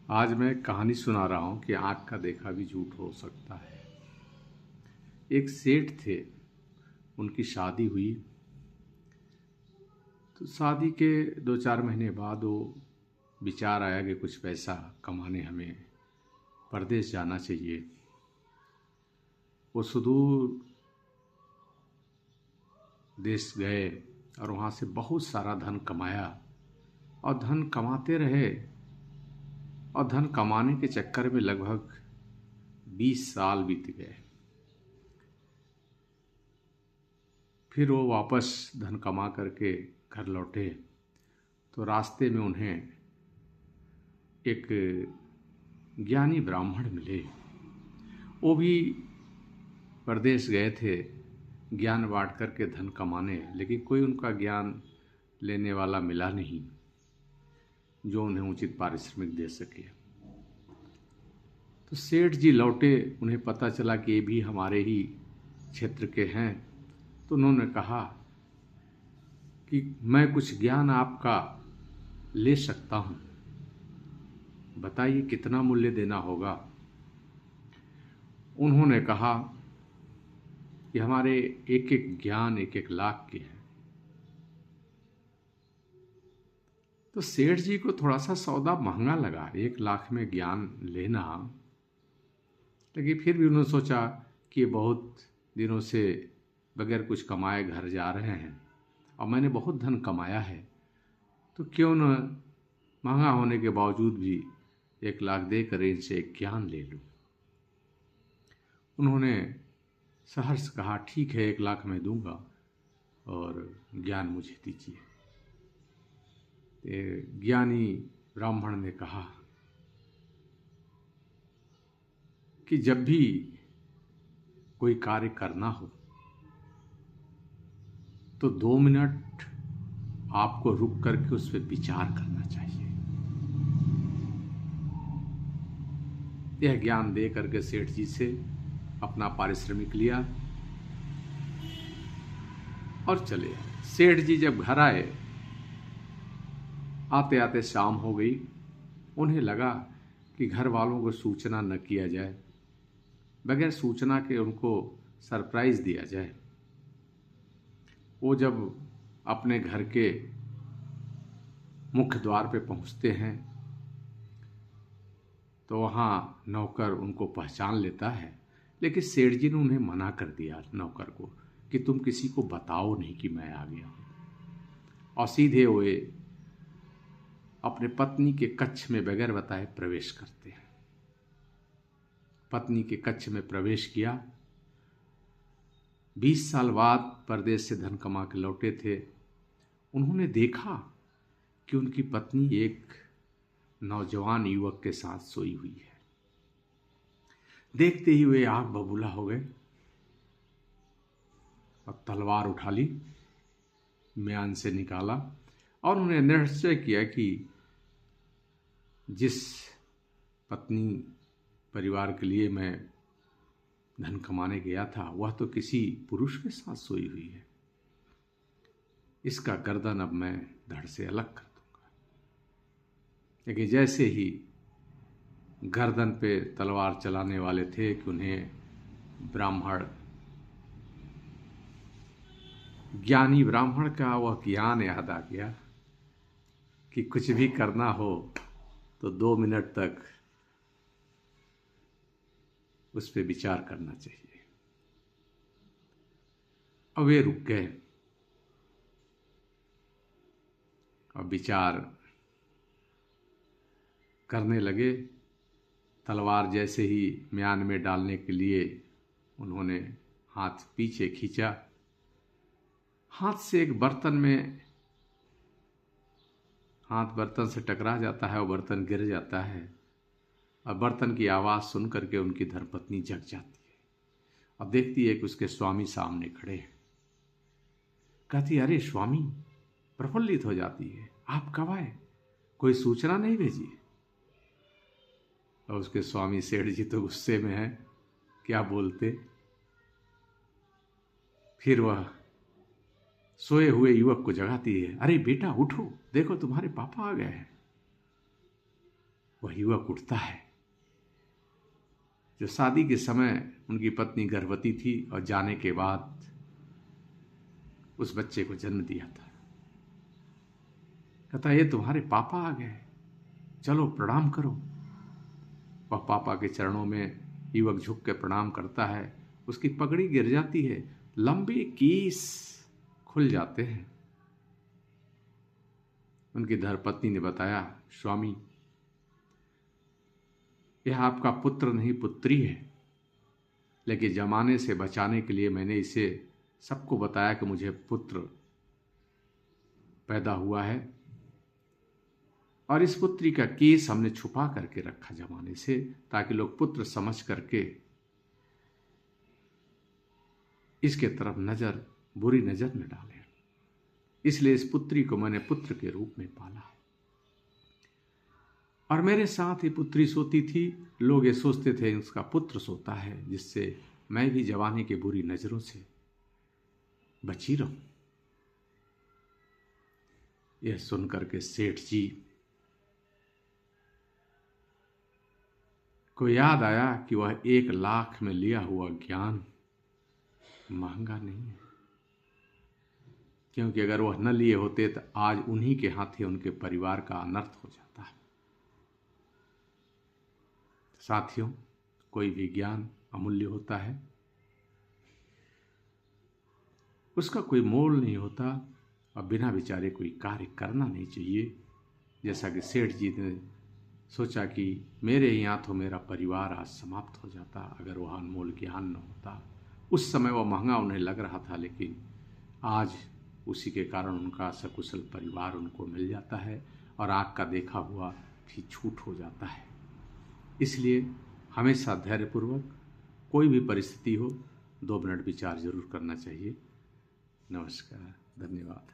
आज मैं कहानी सुना रहा हूँ कि आँख का देखा भी झूठ हो सकता है। एक सेठ थे, उनकी शादी हुई। तो शादी के 2-4 महीने बाद वो विचार आया कि कुछ पैसा कमाने हमें परदेश जाना चाहिए। वो सुदूर देश गए और वहाँ से बहुत सारा धन कमाया और धन कमाते रहे। और धन कमाने के चक्कर में लगभग 20 साल बीत गए। फिर वो वापस धन कमा करके घर लौटे तो रास्ते में उन्हें एक ज्ञानी ब्राह्मण मिले। वो भी परदेश गए थे ज्ञान बांट करके धन कमाने, लेकिन कोई उनका ज्ञान लेने वाला मिला नहीं जो उन्हें उचित पारिश्रमिक दे सके। तो सेठ जी लौटे, उन्हें पता चला कि ये भी हमारे ही क्षेत्र के हैं। तो उन्होंने कहा कि मैं कुछ ज्ञान आपका ले सकता हूँ, बताइए कितना मूल्य देना होगा। उन्होंने कहा कि हमारे एक एक ज्ञान 1-1 लाख के हैं। तो सेठ जी को थोड़ा सा सौदा महंगा लगा, 1 लाख में ज्ञान लेना। लेकिन फिर भी उन्होंने सोचा कि ये बहुत दिनों से बगैर कुछ कमाए घर जा रहे हैं और मैंने बहुत धन कमाया है, तो क्यों न महंगा होने के बावजूद भी 1 लाख देकर इनसे एक ज्ञान ले लूं। उन्होंने सहर्ष कहा, ठीक है 1 लाख मैं दूंगा और ज्ञान मुझे दीजिए। ज्ञानी ब्राह्मण ने कहा कि जब भी कोई कार्य करना हो तो 2 मिनट आपको रुक करके उस पर विचार करना चाहिए। यह ज्ञान दे करके सेठ जी से अपना पारिश्रमिक लिया और चले आए। सेठ जी जब घर आए, आते आते शाम हो गई। उन्हें लगा कि घर वालों को सूचना न किया जाए, बगैर सूचना के उनको सरप्राइज दिया जाए। वो जब अपने घर के मुख्य द्वार पे पहुंचते हैं तो वहाँ नौकर उनको पहचान लेता है, लेकिन सेठ जी ने उन्हें मना कर दिया नौकर को कि तुम किसी को बताओ नहीं कि मैं आ गया हूँ। और सीधे वे अपने पत्नी के कक्ष में बगैर बताए प्रवेश करते हैं। पत्नी के कक्ष में प्रवेश किया। 20 साल बाद परदेश से धन कमा के लौटे थे। उन्होंने देखा कि उनकी पत्नी एक नौजवान युवक के साथ सोई हुई है। देखते ही वे आग बबूला हो गए और तलवार उठा ली, म्यान से निकाला और उन्होंने निश्चय किया कि जिस पत्नी परिवार के लिए मैं धन कमाने गया था वह तो किसी पुरुष के साथ सोई हुई है। इसका गर्दन अब मैं धड़ से अलग कर दूंगा। लेकिन जैसे ही गर्दन पे तलवार चलाने वाले थे कि उन्हें ब्राह्मण, ज्ञानी ब्राह्मण का वह ज्ञान याद आ गया कि कुछ भी करना हो तो 2 मिनट तक उस पर विचार करना चाहिए। अब वे रुक गए और विचार करने लगे। तलवार जैसे ही म्यान में डालने के लिए उन्होंने हाथ पीछे खींचा, हाथ से एक बर्तन में हाथ बर्तन से टकरा जाता है और बर्तन गिर जाता है और बर्तन की आवाज़ सुन करके उनकी धर्मपत्नी जग जाती है और देखती है कि उसके स्वामी सामने खड़े हैं। कहती है, अरे स्वामी। प्रफुल्लित हो जाती है, आप कब आए, कोई सूचना नहीं भेजी। और उसके स्वामी सेठ जी तो गुस्से में हैं, क्या बोलते। फिर वह सोए हुए युवक को जगाती है, अरे बेटा उठो, देखो तुम्हारे पापा आ गए हैं। वह युवक उठता है जो शादी के समय उनकी पत्नी गर्भवती थी और जाने के बाद उस बच्चे को जन्म दिया था। कहता, ये तुम्हारे पापा आ गए, चलो प्रणाम करो। वह पापा के चरणों में युवक झुक के प्रणाम करता है। उसकी पगड़ी गिर जाती है, लंबे केस खुल जाते हैं। उनकी धर्मपत्नी ने बताया, स्वामी, यह आपका पुत्र नहीं पुत्री है, लेकिन जमाने से बचाने के लिए मैंने इसे सबको बताया कि मुझे पुत्र पैदा हुआ है, और इस पुत्री का केस हमने छुपा करके रखा जमाने से, ताकि लोग पुत्र समझ करके इसके तरफ बुरी नजर न डालें। इसलिए इस पुत्री को मैंने पुत्र के रूप में पाला, और मेरे साथ ही पुत्री सोती थी। लोग ये सोचते थे उसका पुत्र सोता है, जिससे मैं भी जवानी के बुरी नजरों से बची रहूं। यह सुनकर के सेठ जी को याद आया कि वह 1 लाख में लिया हुआ ज्ञान महंगा नहीं है, क्योंकि अगर वह न लिए होते तो आज उन्हीं के हाथे उनके परिवार का अनर्थ हो जाता है। साथियों, कोई भी ज्ञान अमूल्य होता है, उसका कोई मोल नहीं होता, और बिना विचारे कोई कार्य करना नहीं चाहिए। जैसा कि सेठ जी ने सोचा कि मेरे ही हाथों मेरा परिवार आज समाप्त हो जाता अगर वह अनमोल ज्ञान न होता। उस समय वह महंगा उन्हें लग रहा था, लेकिन आज उसी के कारण उनका सकुशल परिवार उनको मिल जाता है, और आँख का देखा हुआ भी छूट हो जाता है। इसलिए हमेशा धैर्यपूर्वक कोई भी परिस्थिति हो 2 मिनट विचार जरूर करना चाहिए। नमस्कार, धन्यवाद।